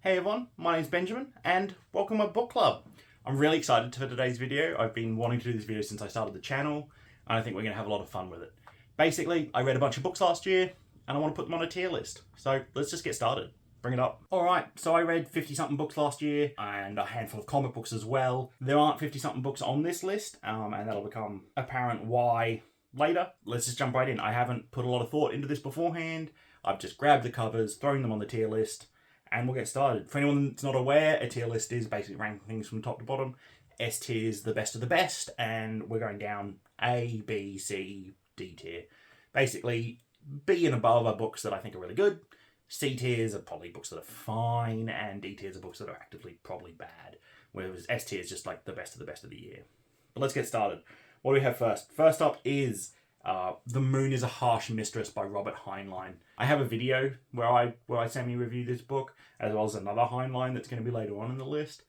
Hey everyone, my name's Benjamin and welcome to my book club. I'm really excited for today's video. I've been wanting to do this video since I started the channel and I think we're going to have a lot of fun with it. Basically, I read a bunch of books last year and I want to put them on a tier list. So let's just get started. Bring it up. Alright, so I read 50-something books last year and a handful of comic books as well. There aren't 50-something books on this list and that'll become apparent why later. Let's just jump right in. I haven't put a lot of thought into this beforehand. I've just grabbed the covers, thrown them on the tier list, and we'll get started. For anyone that's not aware, a tier list is basically ranking things from top to bottom. S tier is the best of the best, and we're going down A, B, C, D tier. Basically, B and above are books that I think are really good. C tiers are probably books that are fine, and D tiers are books that are actively probably bad. Whereas S tier is just like the best of the year. But let's get started. What do we have first? First up is The Moon is a Harsh Mistress by Robert Heinlein. I have a video where I semi-review this book, as well as another Heinlein that's going to be later on in the list.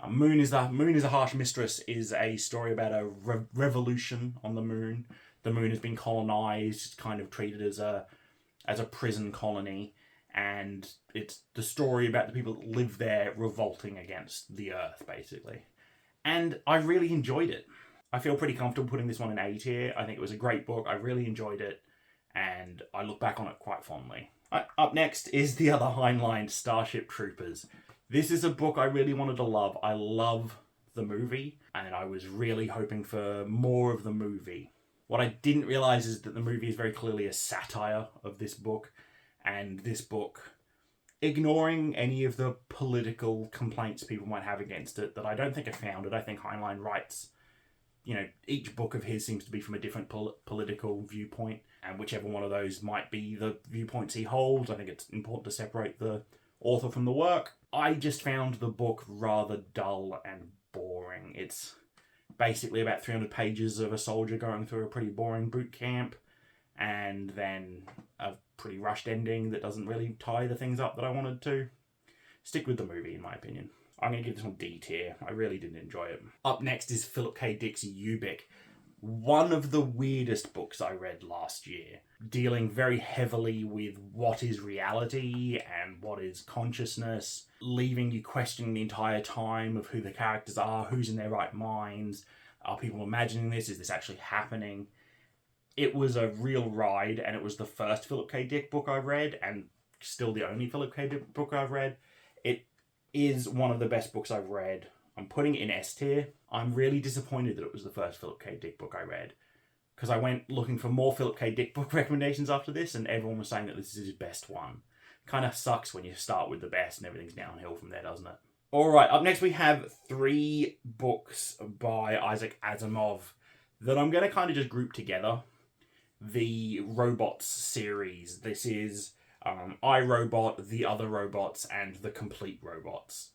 Moon is a Harsh Mistress is a story about a revolution on the moon. The moon has been colonized, kind of treated as a prison colony, and it's the story about the people that live there revolting against the Earth, basically. And I really enjoyed it. I feel pretty comfortable putting this one in A tier. I think it was a great book. I really enjoyed it, and I look back on it quite fondly. Up next is the other Heinlein, Starship Troopers. This is a book I really wanted to love. I love the movie, and I was really hoping for more of the movie. What I didn't realise is that the movie is very clearly a satire of this book, and this book, ignoring any of the political complaints people might have against it, that I don't think are founded. I think Heinlein writes, each book of his seems to be from a different political viewpoint, and whichever one of those might be the viewpoints he holds, I think it's important to separate the author from the work. I just found the book rather dull and boring. It's basically about 300 pages of a soldier going through a pretty boring boot camp, and then a pretty rushed ending that doesn't really tie the things up that I wanted to. Stick with the movie, in my opinion. I'm going to give this one D tier. I really didn't enjoy it. Up next is Philip K. Dick's Ubik. One of the weirdest books I read last year, dealing very heavily with what is reality and what is consciousness, leaving you questioning the entire time of who the characters are, who's in their right minds, are people imagining this, is this actually happening? It was a real ride, and it was the first Philip K. Dick book I read, and still the only Philip K. Dick book I've read. It is one of the best books I've read. I'm putting it in S tier. I'm really disappointed that it was the first Philip K. Dick book I read, because I went looking for more Philip K. Dick book recommendations after this, and everyone was saying that this is his best one. Kind of sucks when you start with the best and everything's downhill from there, doesn't it? Alright, up next we have 3 books by Isaac Asimov that I'm going to kind of just group together. The Robots series. This is I, Robot, The Other Robots, and The Complete Robots.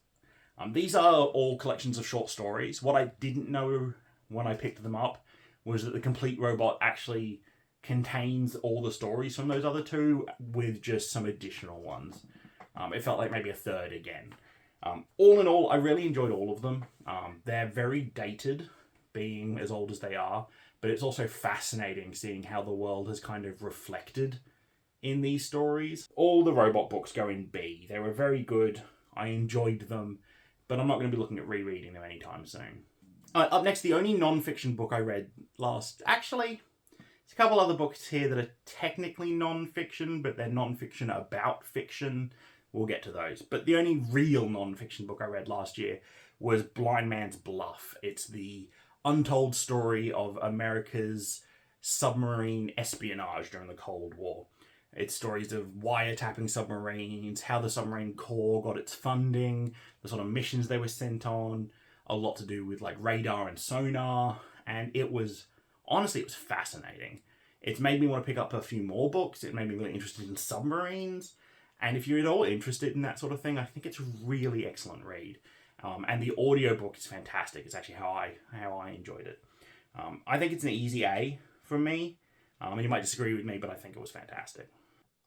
These are all collections of short stories. What I didn't know when I picked them up was that The Complete Robot actually contains all the stories from those other 2 with just some additional ones. It felt like maybe a third again. All in all, I really enjoyed all of them. They're very dated, being as old as they are, but it's also fascinating seeing how the world has kind of reflected in these stories. All the robot books go in B. They were very good. I enjoyed them, but I'm not going to be looking at rereading them anytime soon. Up next, the only non-fiction book I read last... Actually, there's a couple other books here that are technically non-fiction, but they're non-fiction about fiction. We'll get to those. But the only real non-fiction book I read last year was Blind Man's Bluff. It's the untold story of America's submarine espionage during the Cold War. It's stories of wiretapping submarines, how the submarine corps got its funding, the sort of missions they were sent on, a lot to do with like radar and sonar, and it was fascinating. It's made me want to pick up a few more books. It made me really interested in submarines, and if you're at all interested in that sort of thing, I think it's a really excellent read. And the audiobook is fantastic. It's actually how I enjoyed it. I think it's an easy A from me. And you might disagree with me, but I think it was fantastic.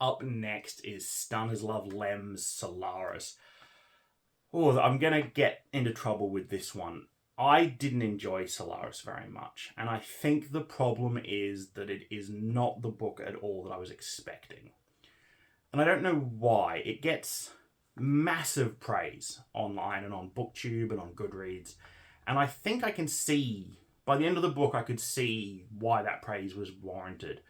Up next is Stanislav Lem's Solaris. Oh, I'm going to get into trouble with this one. I didn't enjoy Solaris very much, and I think the problem is that it is not the book at all that I was expecting. And I don't know why. It gets massive praise online and on BookTube and on Goodreads. And I think I can see, by the end of the book, I could see why that praise was warranted.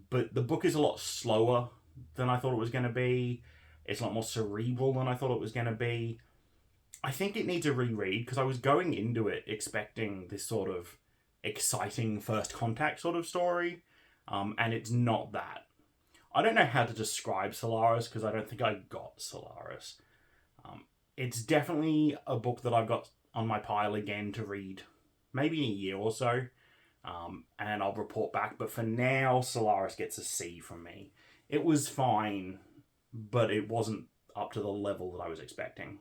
But the book is a lot slower than I thought it was going to be. It's a lot more cerebral than I thought it was going to be. I think it needs a reread, because I was going into it expecting this sort of exciting first contact sort of story, and it's not that. I don't know how to describe Solaris, because I don't think I got Solaris. It's definitely a book that I've got on my pile again to read, maybe in a year or so, and I'll report back. But for now, Solaris gets a C from me. It was fine, but it wasn't up to the level that I was expecting.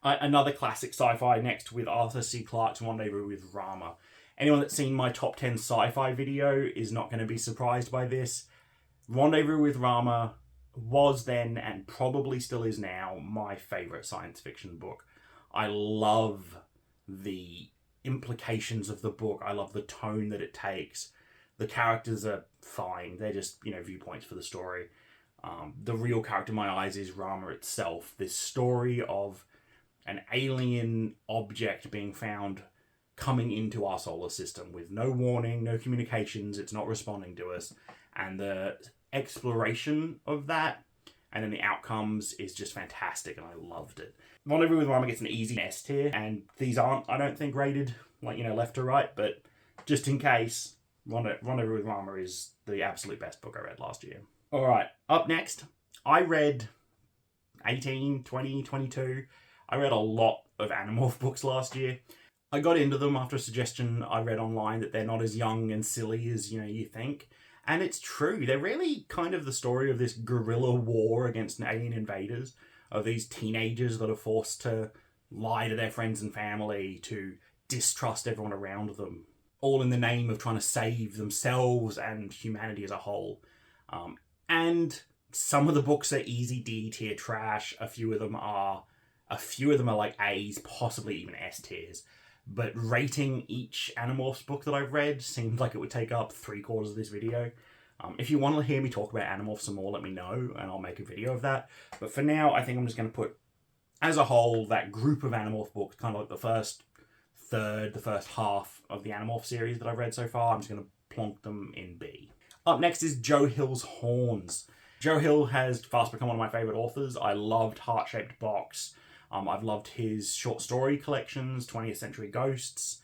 Another classic sci-fi next, with Arthur C. Clarke's Rendezvous with Rama. Anyone that's seen my top 10 sci-fi video is not going to be surprised by this. Rendezvous with Rama was then, and probably still is now, my favourite science fiction book. I love the implications of the book. I love the tone that it takes. The characters are fine. They're just, viewpoints for the story. The real character in my eyes is Rama itself. This story of an alien object being found coming into our solar system with no warning, no communications, it's not responding to us, and the exploration of that and then the outcomes is just fantastic, and I loved it. Rendezvous with Rama gets an easy S tier, and these aren't, I don't think, rated left to right, but just in case, Rendezvous with Rama is the absolute best book I read last year. Alright, up next, I read 18, 20, 22. I read a lot of Animorph books last year. I got into them after a suggestion I read online that they're not as young and silly as, you think. And it's true. They're really kind of the story of this guerrilla war against alien invaders, of these teenagers that are forced to lie to their friends and family, to distrust everyone around them, all in the name of trying to save themselves and humanity as a whole. And some of the books are easy D tier trash. A few of them are like A's, possibly even S tiers. But rating each Animorphs book that I've read seemed like it would take up 3/4 of this video. If you want to hear me talk about Animorphs some more, let me know, and I'll make a video of that. But for now, I think I'm just going to put, as a whole, that group of Animorph books, kind of like the first third, the first half of the Animorph series that I've read so far, I'm just going to plonk them in B. Up next is Joe Hill's Horns. Joe Hill has fast become one of my favourite authors. I loved Heart-Shaped Box. I've loved his short story collections, 20th Century Ghosts,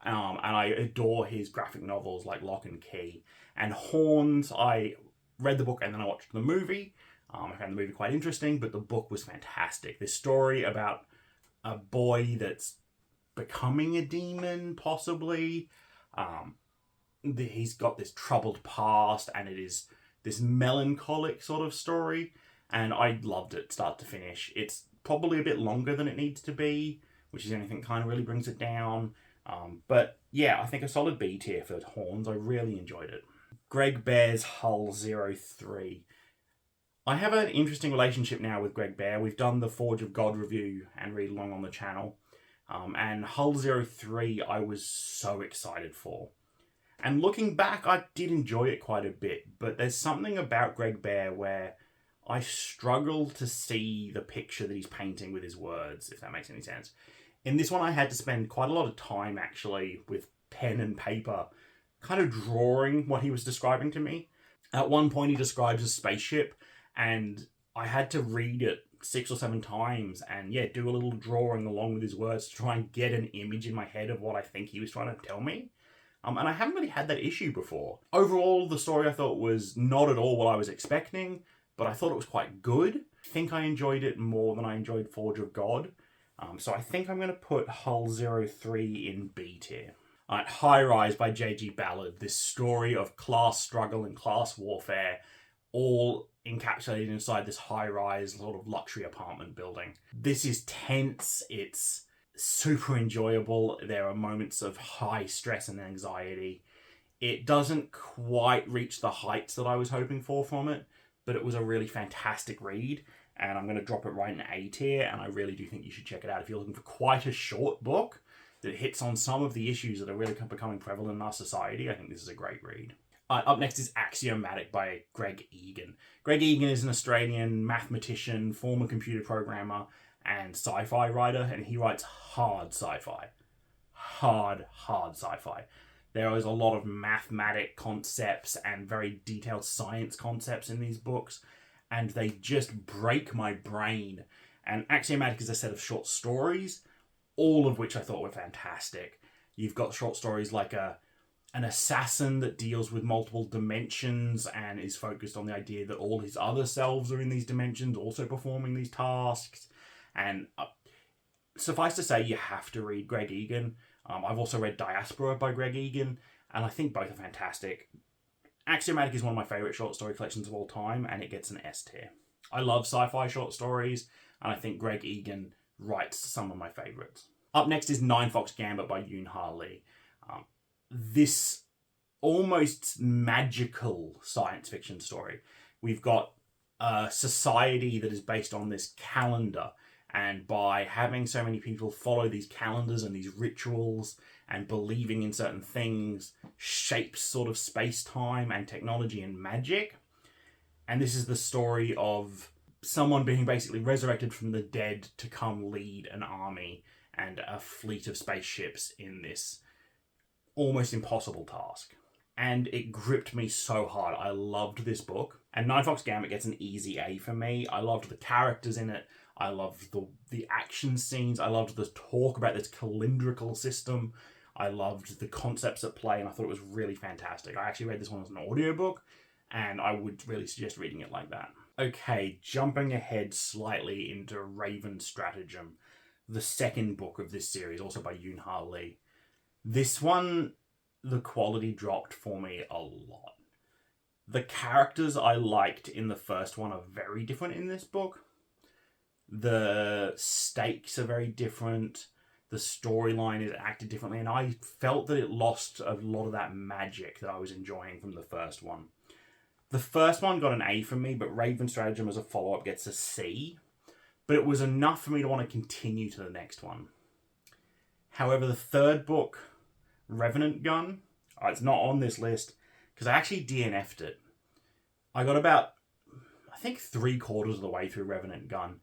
and I adore his graphic novels like Lock and Key. And Horns, I read the book and then I watched the movie. I found the movie quite interesting, but the book was fantastic. This story about a boy that's becoming a demon, possibly. He's got this troubled past, and it is this melancholic sort of story, and I loved it start to finish. It's probably a bit longer than it needs to be, which is anything kind of really brings it down. But yeah, I think a solid B tier for Horns. I really enjoyed it. Greg Bear's Hull 03. I have an interesting relationship now with Greg Bear. We've done the Forge of God review and read along on the channel. And Hull 03 I was so excited for. And looking back, I did enjoy it quite a bit, but there's something about Greg Bear where I struggle to see the picture that he's painting with his words, if that makes any sense. In this one, I had to spend quite a lot of time, actually, with pen and paper, kind of drawing what he was describing to me. At one point, he describes a spaceship, and I had to read it 6 or 7 times and, do a little drawing along with his words to try and get an image in my head of what I think he was trying to tell me. And I haven't really had that issue before. Overall, the story I thought was not at all what I was expecting, but I thought it was quite good. I think I enjoyed it more than I enjoyed Forge of God. So I think I'm going to put Hull 03 in B tier. Alright, High Rise by J.G. Ballard. This story of class struggle and class warfare, all encapsulated inside this high-rise sort of luxury apartment building. This is tense. It's super enjoyable. There are moments of high stress and anxiety. It doesn't quite reach the heights that I was hoping for from it, but it was a really fantastic read, and I'm going to drop it right in A tier, and I really do think you should check it out if you're looking for quite a short book that hits on some of the issues that are really becoming prevalent in our society. I think this is a great read. Up next is Axiomatic by Greg Egan. Greg Egan is an Australian mathematician, former computer programmer, and sci-fi writer, and he writes hard sci-fi. Hard sci-fi. There is a lot of mathematic concepts and very detailed science concepts in these books, and they just break my brain. And Axiomatic is a set of short stories, all of which I thought were fantastic. You've got short stories like an assassin that deals with multiple dimensions and is focused on the idea that all his other selves are in these dimensions, also performing these tasks. And suffice to say, you have to read Greg Egan. I've also read Diaspora by Greg Egan, and I think both are fantastic. Axiomatic is one of my favourite short story collections of all time, and it gets an S tier. I love sci-fi short stories, and I think Greg Egan writes some of my favourites. Up next is Nine Fox Gambit by Yoon-Ha Lee. This almost magical science fiction story. We've got a society that is based on this calendar, and by having so many people follow these calendars and these rituals and believing in certain things shapes sort of space-time and technology and magic. And this is the story of someone being basically resurrected from the dead to come lead an army and a fleet of spaceships in this almost impossible task. And it gripped me so hard. I loved this book. And Nine Fox Gambit gets an easy A for me. I loved the characters in it. I loved the action scenes. I loved the talk about this calendrical system. I loved the concepts at play, and I thought it was really fantastic. I actually read this one as an audiobook, and I would really suggest reading it like that. Okay, jumping ahead slightly into Raven Stratagem, the second book of this series, also by Yoon-Ha Lee. This one, the quality dropped for me a lot. The characters I liked in the first one are very different in this book. The stakes are very different. The storyline is acted differently, and I felt that it lost a lot of that magic that I was enjoying from the first one. The first one got an A from me, but Raven Stratagem as a follow-up gets a C. But it was enough for me to want to continue to the next one. However, the third book, Revenant Gun, it's not on this list because I actually DNF'd it. I got about, I think, 3/4 of the way through Revenant Gun,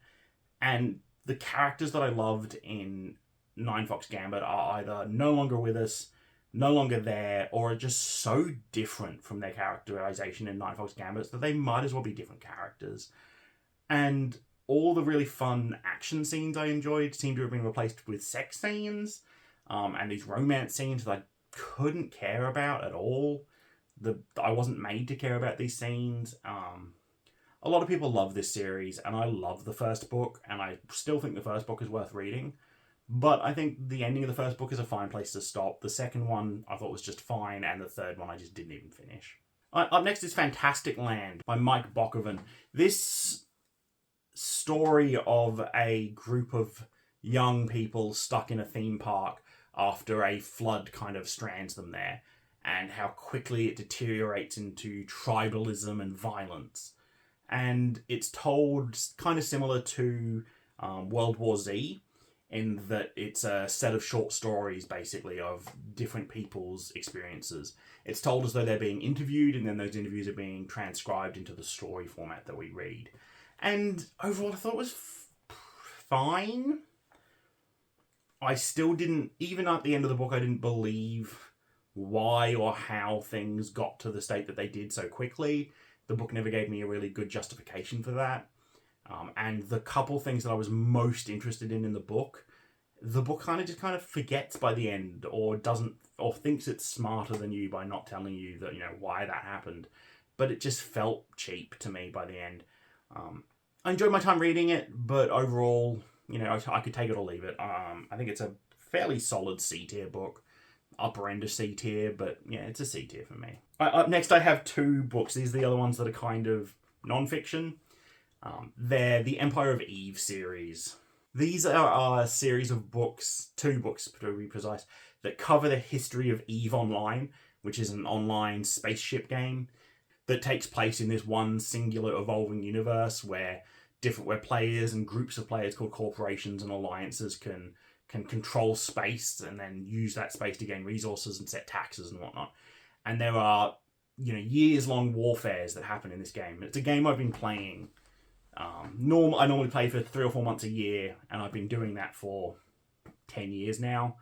and the characters that I loved in Nine Fox Gambit are either no longer with us, no longer there, or are just so different from their characterization in Nine Fox Gambit that they might as well be different characters. And all the really fun action scenes I enjoyed seem to have been replaced with sex scenes, and these romance scenes that I couldn't care about at all. I wasn't made to care about these scenes. A lot of people love this series, and I love the first book, and I still think the first book is worth reading. But I think the ending of the first book is a fine place to stop. The second one I thought was just fine, and the third one I just didn't even finish. Up next is Fantastic Land by Mike Bokoven. This story of a group of young people stuck in a theme park after a flood kind of strands them there, and how quickly it deteriorates into tribalism and violence. And it's told kind of similar to World War Z, in that it's a set of short stories, basically, of different people's experiences. It's told as though they're being interviewed, and then those interviews are being transcribed into the story format that we read. And overall, I thought it was fine. I still didn't, even at the end of the book, I didn't believe why or how things got to the state that they did so quickly. The book never gave me a really good justification for that. And the couple things that I was most interested in the book kind of forgets by the end, or doesn't, or thinks it's smarter than you by not telling you that, why that happened. But it just felt cheap to me by the end. I enjoyed my time reading it, but overall, I could take it or leave it. I think it's a fairly solid C tier book. Upper end of C tier, but yeah, it's a C tier for me. Up next, I have 2 books. These are the other ones that are kind of non-fiction. They're the Empire of Eve series. These are a series of books, 2 books to be precise, that cover the history of EVE Online, which is an online spaceship game that takes place in this one singular evolving universe where players and groups of players called corporations and alliances can control space and then use that space to gain resources and set taxes and whatnot. And there are years-long warfares that happen in this game. It's a game I've been playing. I normally play for 3 or 4 months a year, and I've been doing that for 10 years now.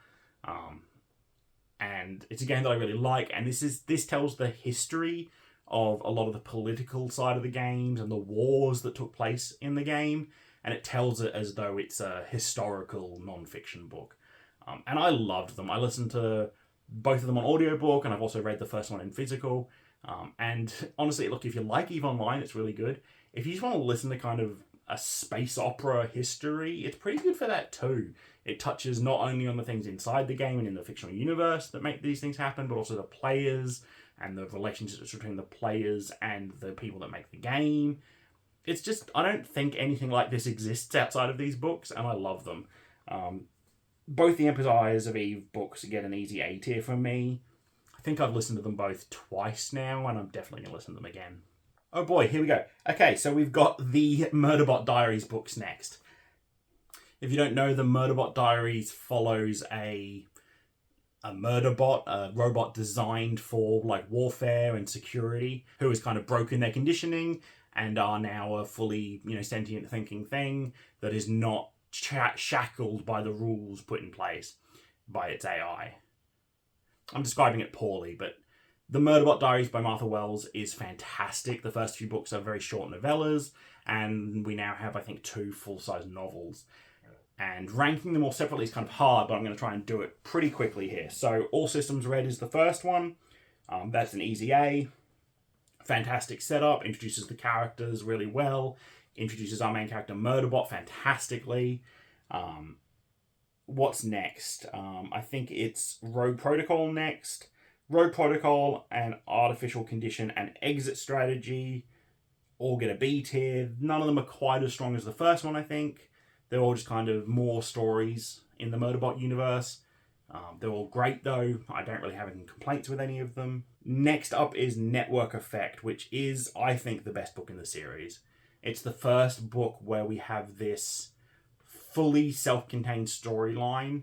And it's a game that I really like, and this tells the history of a lot of the political side of the games and the wars that took place in the game, and it tells it as though it's a historical non-fiction book. And I loved them. I listened to both of them on audiobook, and I've also read the first one in physical. And honestly, look, if you like EVE Online, it's really good. If you just want to listen to kind of a space opera history, it's pretty good for that too. It touches not only on the things inside the game and in the fictional universe that make these things happen, but also the players and the relationships between the players and the people that make the game. It's just, I don't think anything like this exists outside of these books, and I love them. Both the Empires of Eve books get an easy A tier from me. I think I've listened to them both twice now, and I'm definitely going to listen to them again. Oh boy, here we go. Okay, so we've got the Murderbot Diaries books next. If you don't know, the Murderbot Diaries follows a murderbot, a robot designed for like warfare and security, who has kind of broken their conditioning and are now a fully, sentient thinking thing that is not shackled by the rules put in place by its AI. I'm describing it poorly, but The Murderbot Diaries by Martha Wells is fantastic. The first few books are very short novellas, and we now have, I think, 2 full-size novels. And ranking them all separately is kind of hard, but I'm going to try and do it pretty quickly here. So, All Systems Red is the first one. That's an easy A. Fantastic setup, introduces the characters really well, introduces our main character Murderbot fantastically. What's next? I think it's Rogue Protocol next. Rogue Protocol and Artificial Condition and Exit Strategy all get a B tier. None of them are quite as strong as the first one, I think. They're all just kind of more stories in the Murderbot universe. They're all great, though. I don't really have any complaints with any of them. Next up is Network Effect, which is, I think, the best book in the series. It's the first book where we have this fully self-contained storyline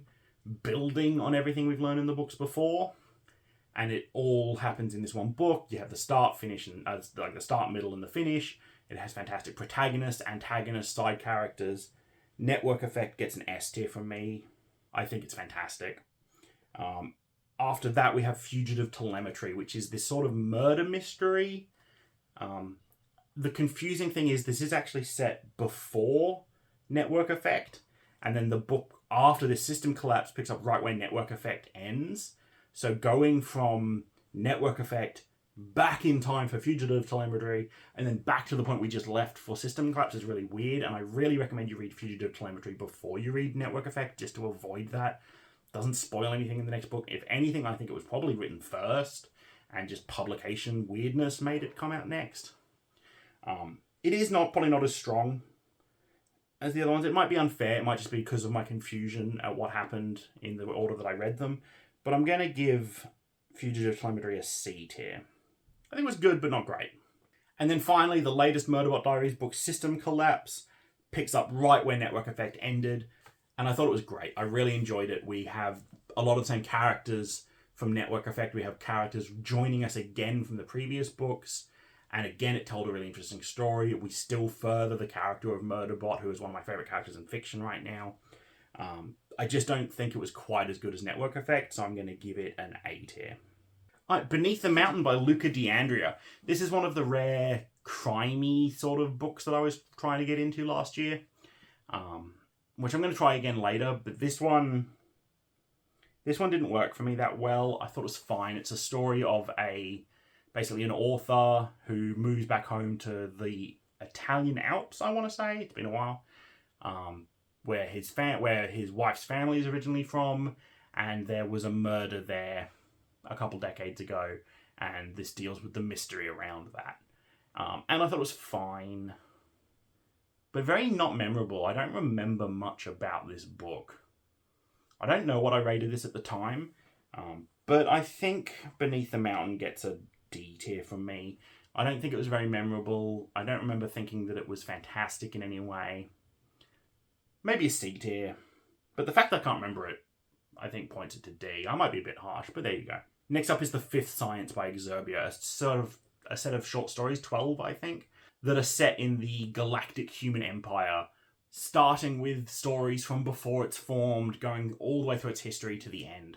building on everything we've learned in the books before. And it all happens in this one book. You have the start, finish, and like the start, middle, and the finish. It has fantastic protagonists, antagonists, side characters. Network Effect gets an S tier from me. I think it's fantastic. After that, we have Fugitive Telemetry, which is this sort of murder mystery. The confusing thing is this is actually set before Network Effect, and then the book after the system collapse picks up right where Network Effect ends. So going from Network Effect back in time for Fugitive Telemetry, and then back to the point we just left for System Collapse is really weird, and I really recommend you read Fugitive Telemetry before you read Network Effect, just to avoid that. Doesn't spoil anything in the next book. If anything, I think it was probably written first, and just publication weirdness made it come out next. It is probably not as strong as the other ones. It might be unfair. It might just be because of my confusion at what happened in the order that I read them. But I'm going to give Fugitive Telemetry a C tier. I think it was good, but not great. And then finally, the latest Murderbot Diaries book, System Collapse, picks up right where Network Effect ended. And I thought it was great. I really enjoyed it. We have a lot of the same characters from Network Effect. We have characters joining us again from the previous books. And again, it told a really interesting story. We still further the character of Murderbot, who is one of my favourite characters in fiction right now. I just don't think it was quite as good as Network Effect, so I'm going to give it an A tier. Alright, Beneath the Mountain by Luca D'Andrea. This is one of the rare crimey sort of books that I was trying to get into last year. Which I'm going to try again later, but this one didn't work for me that well. I thought it was fine. It's a story of basically an author who moves back home to the Italian Alps, I want to say. It's been a while. Where his wife's family is originally from, and there was a murder there a couple decades ago, and this deals with the mystery around that. And I thought it was fine, but very not memorable. I don't remember much about this book. I don't know what I rated this at the time, but I think Beneath the Mountain gets a D tier from me. I don't think it was very memorable. I don't remember thinking that it was fantastic in any way. Maybe a C tier, but the fact that I can't remember it, I think, points it to D. I might be a bit harsh, but there you go. Next up is The Fifth Science by Exerbia, a set of short stories, 12 I think, that are set in the galactic human empire, starting with stories from before it's formed, going all the way through its history to the end,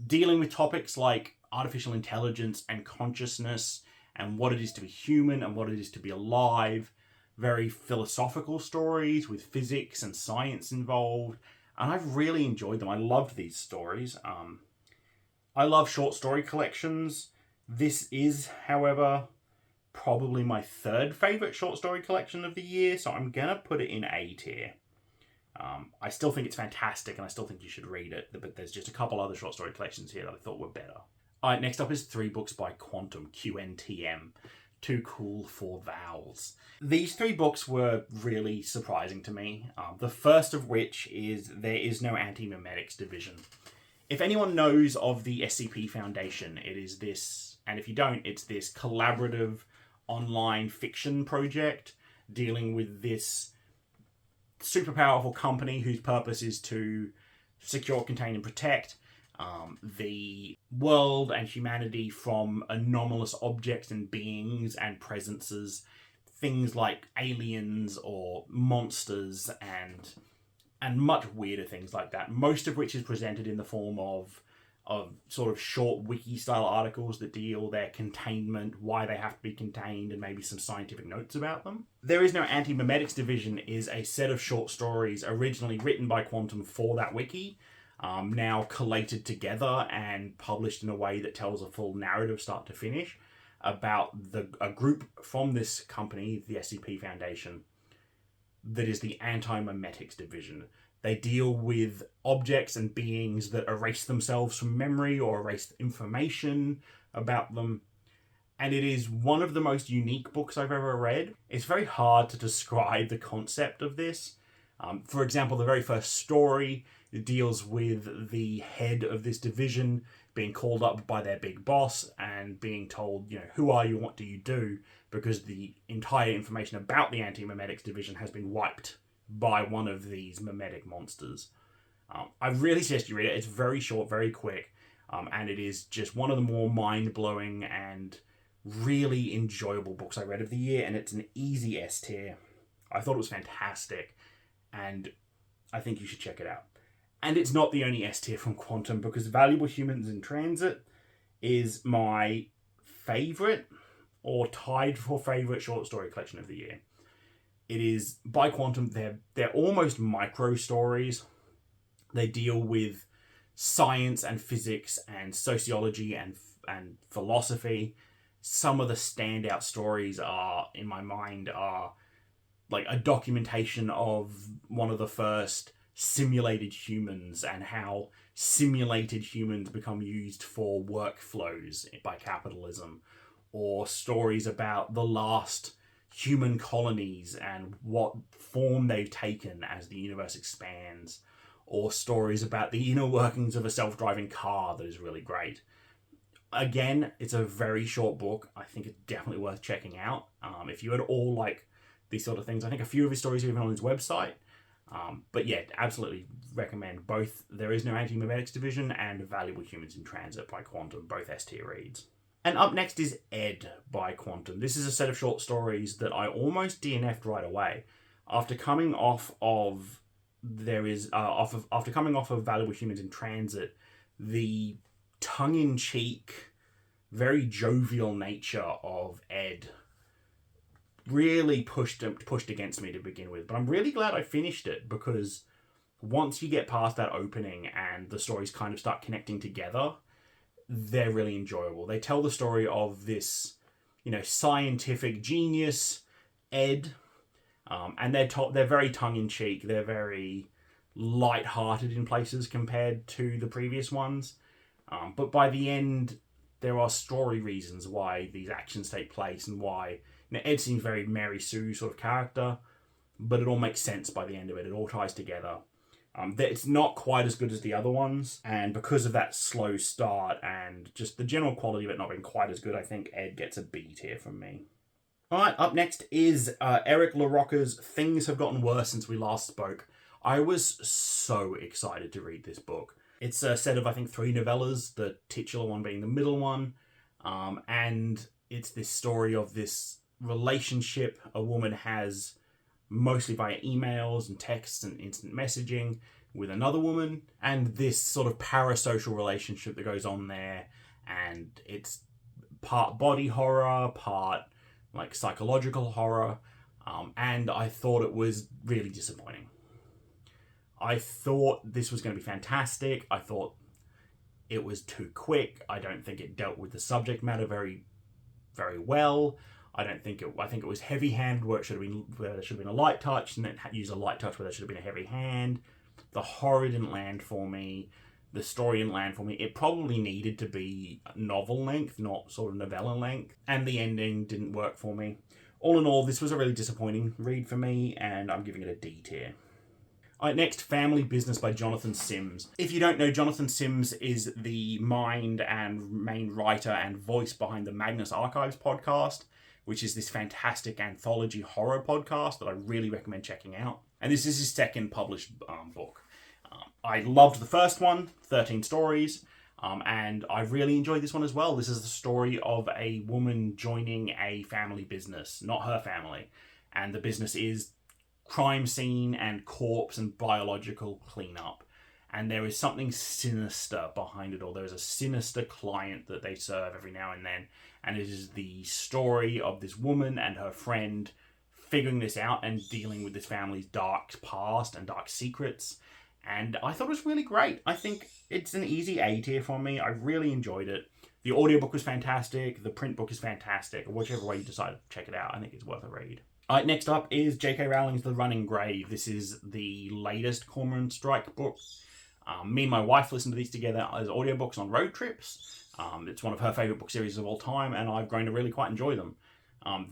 dealing with topics like artificial intelligence and consciousness and what it is to be human and what it is to be alive. Very philosophical stories with physics and science involved, and I've really enjoyed them. I loved these stories. I love short story collections. This is, however, probably my third favourite short story collection of the year, so I'm going to put it in A tier. I still think it's fantastic, and I still think you should read it, but there's just a couple other short story collections here that I thought were better. Alright, next up is 3 books by Quantum, QNTM. Too Cool for Vowels. These 3 books were really surprising to me. The first of which is There Is No Anti-Memetics Division. If anyone knows of the SCP Foundation, it is this, and if you don't, it's this collaborative online fiction project dealing with this super powerful company whose purpose is to secure, contain, and protect the world and humanity from anomalous objects and beings and presences, things like aliens or monsters and much weirder things like that, most of which is presented in the form of sort of short wiki-style articles that deal their containment, why they have to be contained, and maybe some scientific notes about them. There Is No Anti-Memetics Division is a set of short stories originally written by Quantum for that wiki, now collated together and published in a way that tells a full narrative start to finish about a group from this company, the SCP Foundation, that is the Anti-Memetics Division. They deal with objects and beings that erase themselves from memory or erase information about them. And it is one of the most unique books I've ever read. It's very hard to describe the concept of this. For example, the very first story deals with the head of this division being called up by their big boss and being told, who are you, what do you do? Because the entire information about the Anti-Memetics Division has been wiped by one of these memetic monsters. I really suggest you read it. It's very short, very quick, and it is just one of the more mind-blowing and really enjoyable books I read of the year, and it's an easy S tier. I thought it was fantastic, and I think you should check it out. And it's not the only S tier from Quantum, because Valuable Humans in Transit is my favourite, or tied for favourite short story collection of the year. It is by Quantum. They're almost micro stories. They deal with science and physics and sociology and philosophy. Some of the standout stories in my mind, are like a documentation of one of the first simulated humans and how simulated humans become used for workflows by capitalism, or stories about the last human colonies and what form they've taken as the universe expands, or stories about the inner workings of a self-driving car that is really great. Again, it's a very short book. I think it's definitely worth checking out. If you at all like these sort of things, I think a few of his stories are even on his website. But yeah, absolutely recommend both There Is No Anti-Memetics Division and Valuable Humans in Transit by Quantum, both S tier reads. And up next is Ed by Quantum. This is a set of short stories that I almost DNF'd right away. After coming off of after coming off of Valuable Humans in Transit, the tongue-in-cheek, very jovial nature of Ed really pushed against me to begin with. But I'm really glad I finished it, because once you get past that opening and the stories kind of start connecting together, they're really enjoyable. They tell the story of this, scientific genius, Ed, and they're very tongue-in-cheek. They're very light-hearted in places compared to the previous ones. But by the end, there are story reasons why these actions take place and why Ed seems very Mary Sue sort of character, but it all makes sense by the end of it. It all ties together. It's not quite as good as the other ones, and because of that slow start and just the general quality of it not being quite as good, I think Ed gets a B tier from me. Alright, up next is Eric LaRocca's Things Have Gotten Worse Since We Last Spoke. I was so excited to read this book. It's a set of, I think, 3 novellas, the titular one being the middle one. And it's this story of this relationship a woman has mostly via emails and texts and instant messaging with another woman, and this sort of parasocial relationship that goes on there. And it's part body horror, part like psychological horror. And I thought it was really disappointing. I thought this was going to be fantastic. I thought it was too quick. I don't think it dealt with the subject matter very, very well. I think it was heavy-handed where there should have been a light touch, and it used a light touch where there should have been a heavy hand. The horror didn't land for me. The story didn't land for me. It probably needed to be novel length, not sort of novella length. And the ending didn't work for me. All in all, this was a really disappointing read for me, and I'm giving it a D tier. Alright, next, Family Business by Jonathan Sims. If you don't know, Jonathan Sims is the mind and main writer and voice behind the Magnus Archives podcast, which is this fantastic anthology horror podcast that I really recommend checking out. And this is his second published book. I loved the first one, 13 Stories, and I really enjoyed this one as well. This is the story of a woman joining a family business, not her family. And the business is crime scene and corpse and biological cleanup. And there is something sinister behind it all. There is a sinister client that they serve every now and then. And it is the story of this woman and her friend figuring this out and dealing with this family's dark past and dark secrets. And I thought it was really great. I think it's an easy A tier for me. I really enjoyed it. The audiobook was fantastic. The print book is fantastic. Whichever way you decide to check it out, I think it's worth a read. Alright, next up is J.K. Rowling's The Running Grave. This is the latest Cormoran Strike book. Me and my wife listened to these together as audiobooks on road trips. It's one of her favourite book series of all time, and I've grown to really quite enjoy them.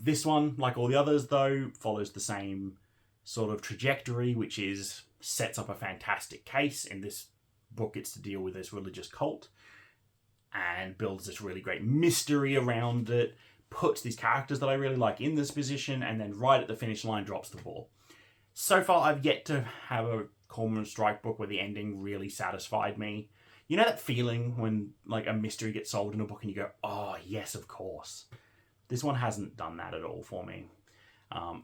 This one, like all the others, though, follows the same sort of trajectory, which is sets up a fantastic case. In this book, it's to deal with this religious cult and builds this really great mystery around it, puts these characters that I really like in this position, and then right at the finish line drops the ball. So far, I've yet to have a Cormoran Strike book where the ending really satisfied me. You know that feeling when like a mystery gets solved in a book and you go, oh, yes, of course. This one hasn't done that at all for me.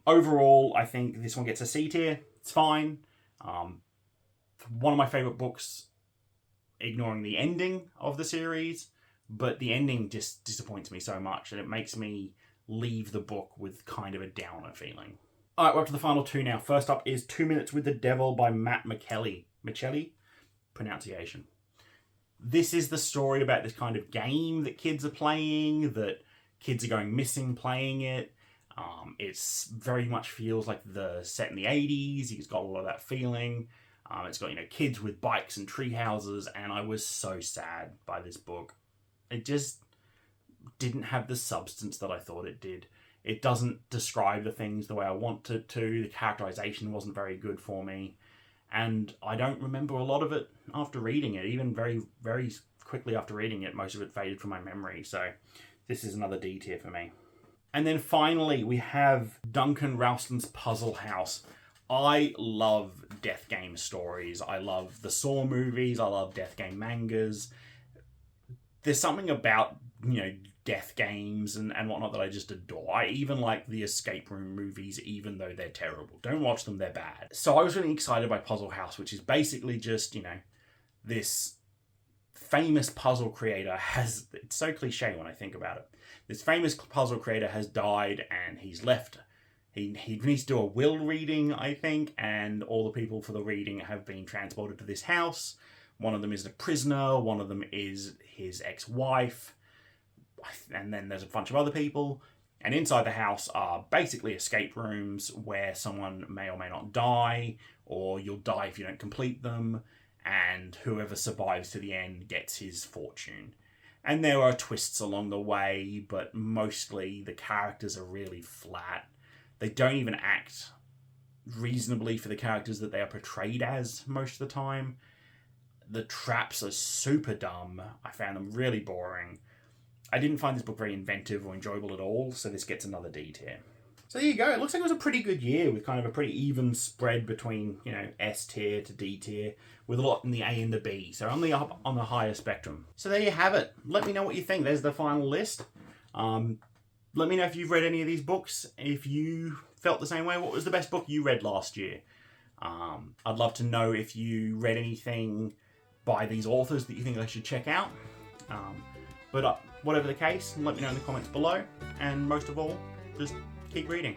Overall, I think this one gets a C tier. It's fine. One of my favourite books, ignoring the ending of the series, but the ending just disappoints me so much and it makes me leave the book with kind of a downer feeling. Alright, we're up to the final 2 now. First up is 2 Minutes with the Devil by Matt Michelli. Michelli? Pronunciation. This is the story about this kind of game that kids are playing, that kids are going missing playing it. It's very much feels like the set in the 80s. It's got all of that feeling. It's got, kids with bikes and tree houses, and I was so sad by this book. It just didn't have the substance that I thought it did. It doesn't describe the things the way I want it to. The characterization wasn't very good for me. And I don't remember a lot of it after reading it. Even very, very quickly after reading it, most of it faded from my memory. So this is another D tier for me. And then finally, we have Duncan Ralston's Puzzle House. I love death game stories. I love the Saw movies. I love death game mangas. There's something about, death games and whatnot that I just adore. I even like the escape room movies, even though they're terrible. Don't watch them, they're bad. So I was really excited by Puzzle House, which is basically just, this famous puzzle creator has... It's so cliche when I think about it. This famous puzzle creator has died and he's left... He needs to do a will reading, I think, and all the people for the reading have been transported to this house. One of them is a prisoner, one of them is his ex-wife, and then there's a bunch of other people. And inside the house are basically escape rooms where someone may or may not die, or you'll die if you don't complete them, and whoever survives to the end gets his fortune. And there are twists along the way, but mostly the characters are really flat. They don't even act reasonably for the characters that they are portrayed as most of the time. The traps are super dumb. I found them really boring. I didn't find this book very inventive or enjoyable at all, so this gets another D tier. So there you go. It looks like it was a pretty good year with kind of a pretty even spread between, you know, S tier to D tier, with a lot in the A and the B. So on the up on the higher spectrum. So there you have it. Let me know what you think. There's the final list. Let me know if you've read any of these books. If you felt the same way, what was the best book you read last year? I'd love to know if you read anything by these authors that you think I should check out. But whatever the case, let me know in the comments below. And most of all, just keep reading.